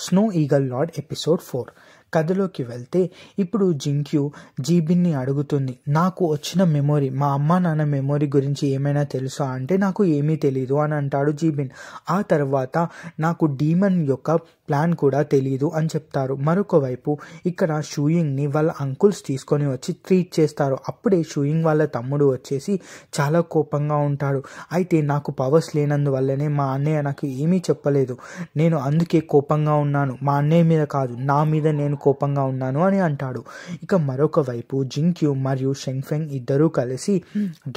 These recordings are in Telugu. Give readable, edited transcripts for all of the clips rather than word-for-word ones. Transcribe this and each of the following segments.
స్నో ఈగల్ లార్డ్ ఎపిసోడ్ 4 కథలోకి వెళ్తే ఇప్పుడు జింక్యూ జీబిన్ని అడుగుతుంది, నాకు వచ్చిన మెమొరీ, మా అమ్మ నాన్న మెమొరీ గురించి ఏమైనా తెలుసా అంటే నాకు ఏమీ తెలీదు అని అంటాడు జీబిన్. ఆ తర్వాత నాకు డీమన్ యొక్క ప్లాన్ కూడా తెలీదు అని చెప్తారు. మరొక వైపు ఇక్కడ షూయింగ్ని వాళ్ళ అంకుల్స్ తీసుకొని వచ్చి ట్రీట్ చేస్తారు. అప్పుడే షూయింగ్ వాళ్ళ తమ్ముడు వచ్చేసి చాలా కోపంగా ఉంటాడు. అయితే నాకు పవర్స్ లేనందువల్లనే మా అన్నయ్య నాకు ఏమీ చెప్పలేదు, నేను అందుకే కోపంగా ఉన్నాను, మా అన్నయ్య మీద కాదు నా మీద నేను కోపంగా ఉన్నాను అని అంటాడు. ఇక మరొక వైపు జింక్యూ మరియు షెంగ్ఫెంగ్ ఇద్దరూ కలిసి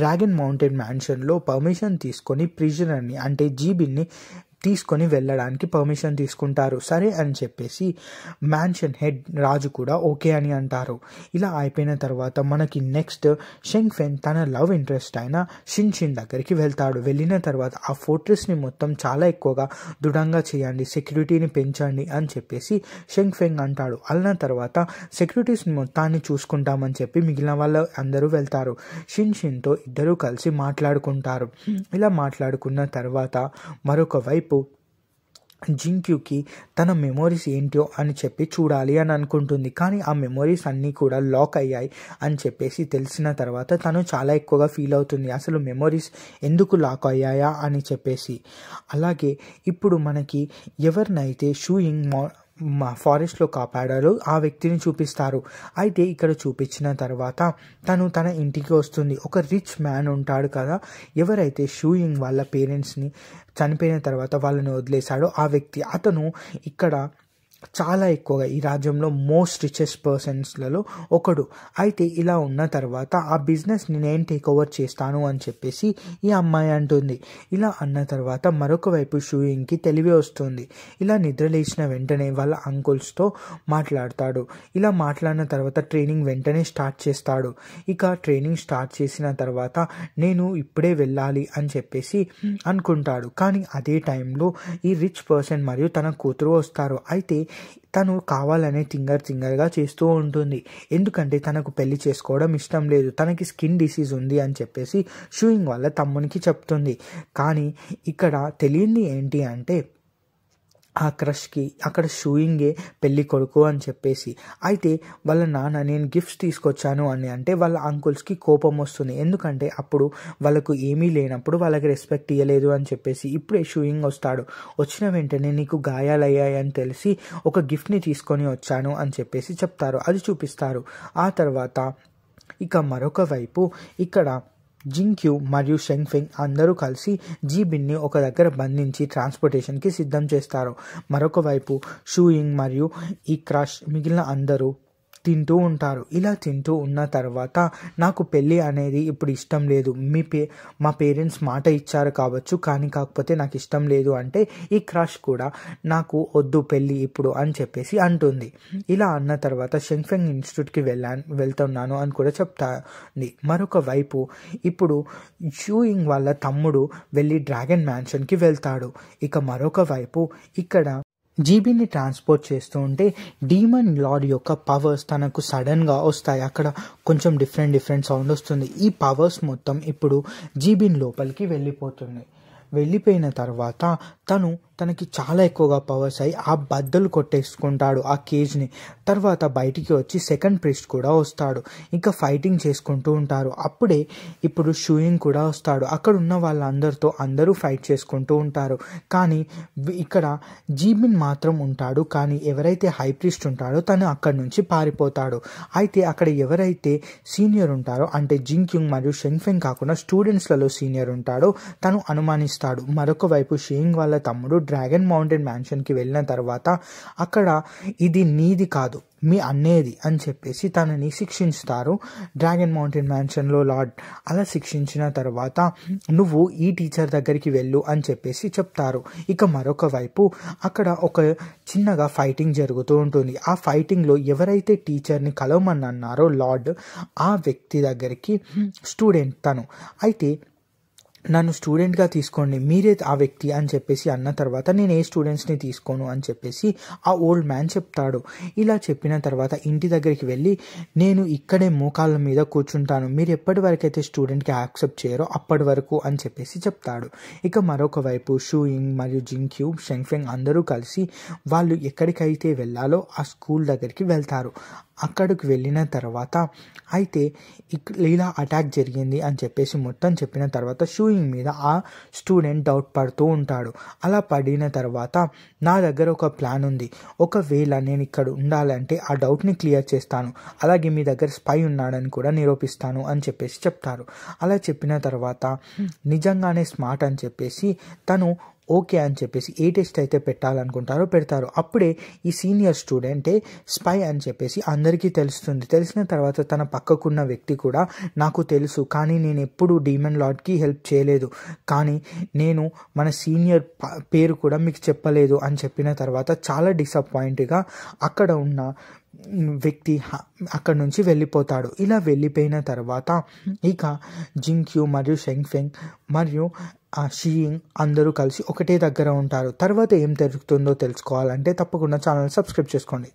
డ్రాగన్ మౌంటైన్ మ్యాన్షన్లో పర్మిషన్ తీసుకొని ప్రిజనర్ని అంటే జీబిన్ని తీసుకొని వెళ్ళడానికి పర్మిషన్ తీసుకుంటారు. సరే అని చెప్పేసి మ్యాన్షన్ హెడ్ రాజు కూడా ఓకే అని అంటారు. ఇలా అయిపోయిన తర్వాత మనకి నెక్స్ట్ షెంగ్ఫెన్ తన లవ్ ఇంట్రెస్ట్ అయిన షిన్ దగ్గరికి వెళ్తాడు. వెళ్ళిన తర్వాత ఆ ఫోర్ట్రెస్ని మొత్తం చాలా ఎక్కువగా దృఢంగా చేయండి, సెక్యూరిటీని పెంచండి అని చెప్పేసి షెంగ్ఫెంగ్ అంటాడు. అన్న తర్వాత సెక్యూరిటీస్ మొత్తాన్ని చూసుకుంటామని చెప్పి మిగిలిన వాళ్ళు అందరూ వెళ్తారు. షిన్తో ఇద్దరూ కలిసి మాట్లాడుకుంటారు. ఇలా మాట్లాడుకున్న తర్వాత మరొక వైపు జింక్యూకి తన మెమోరీస్ ఏంటో అని చెప్పి చూడాలి అని అనుకుంటుంది. కానీ ఆ మెమోరీస్ అన్నీ కూడా లాక్ అయ్యాయి అని చెప్పేసి తెలిసిన తర్వాత తను చాలా ఎక్కువగా ఫీల్ అవుతుంది, అసలు మెమోరీస్ ఎందుకు లాక్ అయ్యాయా అని చెప్పేసి. అలాగే ఇప్పుడు మనకి ఎవరినైతే షూయింగ్ ఫారెస్ట్లో కాపాడారో ఆ వ్యక్తిని చూపిస్తారు. అయితే ఇక్కడ చూపించిన తర్వాత తను తన ఇంటికి వస్తుంది. ఒక రిచ్ మ్యాన్ ఉంటాడు కదా, ఎవరైతే షూయింగ్ వాళ్ళ పేరెంట్స్ని చనిపోయిన తర్వాత వాళ్ళని వదిలేశాడో ఆ వ్యక్తి, అతను ఇక్కడ చాలా ఎక్కువగా ఈ రాజ్యంలో మోస్ట్ రిచెస్ట్ పర్సన్స్లలో ఒకడు. అయితే ఇలా ఉన్న తర్వాత ఆ బిజినెస్ని నేను టేక్ ఓవర్ చేస్తాను అని చెప్పేసి ఈ అమ్మాయి అంటుంది. ఇలా అన్న తర్వాత మరొక వైపు షూయింగ్కి తెలివి వస్తుంది. ఇలా నిద్రలేచిన వెంటనే వాళ్ళ అంకుల్స్తో మాట్లాడతాడు. ఇలా మాట్లాడిన తర్వాత ట్రైనింగ్ వెంటనే స్టార్ట్ చేస్తాడు. ఇక ట్రైనింగ్ స్టార్ట్ చేసిన తర్వాత నేను ఇప్పుడే వెళ్ళాలి అని చెప్పేసి అనుకుంటాడు. కానీ అదే టైంలో ఈ రిచ్ పర్సన్ మరియు తన కూతురు వస్తారు. అయితే తను కావాలనే థింగర్గా చేస్తూ ఉంటుంది, ఎందుకంటే తనకు పెళ్లి చేసుకోవడం ఇష్టం లేదు, తనకి స్కిన్ డిసీజ్ ఉంది అని చెప్పేసి షూయింగ్ వాళ్ళ తమ్మునికి చెప్తుంది. కానీ ఇక్కడ తెలియంది ఏంటి అంటే ఆ క్రష్కి అక్కడ షూయింగే పెళ్ళి కొడుకు అని చెప్పేసి. అయితే వాళ్ళ నాన్న నేను గిఫ్ట్స్ తీసుకొచ్చాను అని అంటే వాళ్ళ అంకుల్స్కి కోపం వస్తుంది, ఎందుకంటే అప్పుడు వాళ్ళకు ఏమీ లేనప్పుడు వాళ్ళకి రెస్పెక్ట్ ఇవ్వలేదు అని చెప్పేసి. ఇప్పుడే షూయింగ్ వస్తాడు. వచ్చిన వెంటనే నీకు గాయాలయ్యాయి అని తెలిసి ఒక గిఫ్ట్ని తీసుకొని వచ్చాను అని చెప్పేసి చెప్తారు. అది చూపిస్తారు. ఆ తర్వాత ఇక మరొక వైపు ఇక్కడ జింక్యూ మరియు షెంగ్ఫెంగ్ అందరూ కలిసి జీబిన్ని ఒక దగ్గర బంధించి ట్రాన్స్పోర్టేషన్కి సిద్ధం చేస్తారు. మరొక వైపు షూయింగ్ మరియు ఈ క్రష్ మిగిలిన అందరూ తింటూ ఉంటారు. ఇలా తింటూ ఉన్న తర్వాత నాకు పెళ్ళి అనేది ఇప్పుడు ఇష్టం లేదు, మా పేరెంట్స్ మాట ఇచ్చారు కాకపోతే నాకు ఇష్టం లేదు అంటే ఈ క్రష్ కూడా నాకు వద్దు పెళ్ళి ఇప్పుడు అని చెప్పేసి అంటుంది. ఇలా అన్న తర్వాత షెంగ్ఫెంగ్ ఇన్స్టిట్యూట్కి వెళ్తున్నాను అని కూడా చెప్తాంది. మరొక వైపు ఇప్పుడు షూయింగ్ వాళ్ళ తమ్ముడు వెళ్ళి డ్రాగన్ మ్యాన్షన్కి వెళ్తాడు. ఇక మరొక వైపు ఇక్కడ జీబీని ట్రాన్స్పోర్ట్ చేస్తూ ఉంటే డీమన్ లార్డ్ యొక్క పవర్స్ తనకు సడన్గా వస్తాయి. అక్కడ కొంచెం డిఫరెంట్ సౌండ్ వస్తుంది. ఈ పవర్స్ మొత్తం ఇప్పుడు జీబీన్ లోపలికి వెళ్ళిపోయిన తర్వాత తనకి చాలా ఎక్కువగా పవర్స్ అయ్యి ఆ బద్దలు కొట్టేసుకుంటాడు ఆ కేజ్ని. తర్వాత బయటికి వచ్చి సెకండ్ ప్రీస్ట్ కూడా వస్తాడు. ఇంకా ఫైటింగ్ చేసుకుంటూ ఉంటారు. అప్పుడే ఇప్పుడు షూయింగ్ కూడా వస్తాడు. అక్కడ ఉన్న వాళ్ళందరితో అందరూ ఫైట్ చేసుకుంటూ ఉంటారు. కానీ ఇక్కడ జీబిన్ మాత్రం ఉంటాడు. కానీ ఎవరైతే హై ప్రీస్ట్ ఉంటాడో తను అక్కడి నుంచి పారిపోతాడు. అయితే అక్కడ ఎవరైతే సీనియర్ ఉంటారో అంటే జింక్యూంగ్ మరియు షెంగ్ఫెంగ్ కాకుండా స్టూడెంట్స్లలో సీనియర్ ఉంటాడో తను అనుమానిస్తాడు. మరొక వైపు షూయింగ్ వాళ్ళ తమ్ముడు డ్రాగన్ మౌంటైన్ మ్యాన్షన్కి వెళ్ళిన తర్వాత అక్కడ ఇది నీది కాదు మీ అన్నేది అని చెప్పేసి తనని శిక్షిస్తారు డ్రాగన్ మౌంటైన్ మ్యాన్షన్లో లార్డ్. అలా శిక్షించిన తర్వాత నువ్వు ఈ టీచర్ దగ్గరికి వెళ్ళు అని చెప్పేసి చెప్తారు. ఇక మరొక వైపు అక్కడ ఒక చిన్నగా ఫైటింగ్ జరుగుతూ ఉంటుంది. ఆ ఫైటింగ్లో ఎవరైతే టీచర్ని కలవమని అన్నారో లార్డ్, ఆ వ్యక్తి దగ్గరికి స్టూడెంట్ తను. అయితే నన్ను స్టూడెంట్గా తీసుకోండి, మీరే ఆ వ్యక్తి అని చెప్పేసి అన్న తర్వాత నేను ఏ స్టూడెంట్స్ని తీసుకోను అని చెప్పేసి ఆ ఓల్డ్ మ్యాన్ చెప్తాడు. ఇలా చెప్పిన తర్వాత ఇంటి దగ్గరికి వెళ్ళి నేను ఇక్కడే మోకాళ్ళ మీద కూర్చుంటాను, మీరు ఎప్పటి వరకు అయితే స్టూడెంట్కి యాక్సెప్ట్ చేయరో అప్పటి వరకు అని చెప్పేసి చెప్తాడు. ఇక మరొక వైపు షూయింగ్ మరియు జింగ్క్యూ షెంగ్ఫెంగ్ అందరూ కలిసి వాళ్ళు ఎక్కడికైతే వెళ్ళాలో ఆ స్కూల్ దగ్గరికి వెళ్తారు. అక్కడికి వెళ్ళిన తర్వాత అయితే ఇలా అటాక్ జరిగింది అని చెప్పేసి మొత్తం చెప్పిన తర్వాత షూయింగ్ మీద ఆ స్టూడెంట్ డౌట్ పడుతూ ఉంటాడు. అలా పడిన తర్వాత నా దగ్గర ఒక ప్లాన్ ఉంది, ఒకవేళ నేను ఇక్కడ ఉండాలంటే ఆ డౌట్ని క్లియర్ చేస్తాను, అలాగే మీ దగ్గర స్పై ఉన్నాడని కూడా నిరూపిస్తాను అని చెప్పేసి చెప్తారు. అలా చెప్పిన తర్వాత నిజంగానే స్మార్ట్ అని చెప్పేసి తను ఓకే అని చెప్పేసి ఏ టెస్ట్ అయితే పెట్టాలనుకుంటారో పెడతారు. అప్పుడే ఈ సీనియర్ స్టూడెంటే స్పై అని చెప్పేసి అందరికీ తెలుస్తుంది. తెలిసిన తర్వాత తన పక్కకున్న వ్యక్తి కూడా నాకు తెలుసు, కానీ నేను ఎప్పుడు డీమన్ లార్డ్కి హెల్ప్ చేయలేదు, కానీ నేను మన సీనియర్ పేరు కూడా మీకు చెప్పలేదు అని చెప్పిన తర్వాత చాలా డిసప్పాయింట్గా అక్కడ ఉన్న వ్యక్తి అక్కడి నుంచి వెళ్ళిపోతాడు. ఇలా వెళ్ళిపోయిన తర్వాత ఇక జింగ్క్యూ మరియు షెంగ్ఫెంగ్ మరియు షీయింగ్ అందరూ కలిసి ఒకటే దగ్గర ఉంటారు. తర్వాత ఏం జరుగుతుందో తెలుసుకోవాలంటే తప్పకుండా ఛానల్ సబ్స్క్రైబ్ చేసుకోండి.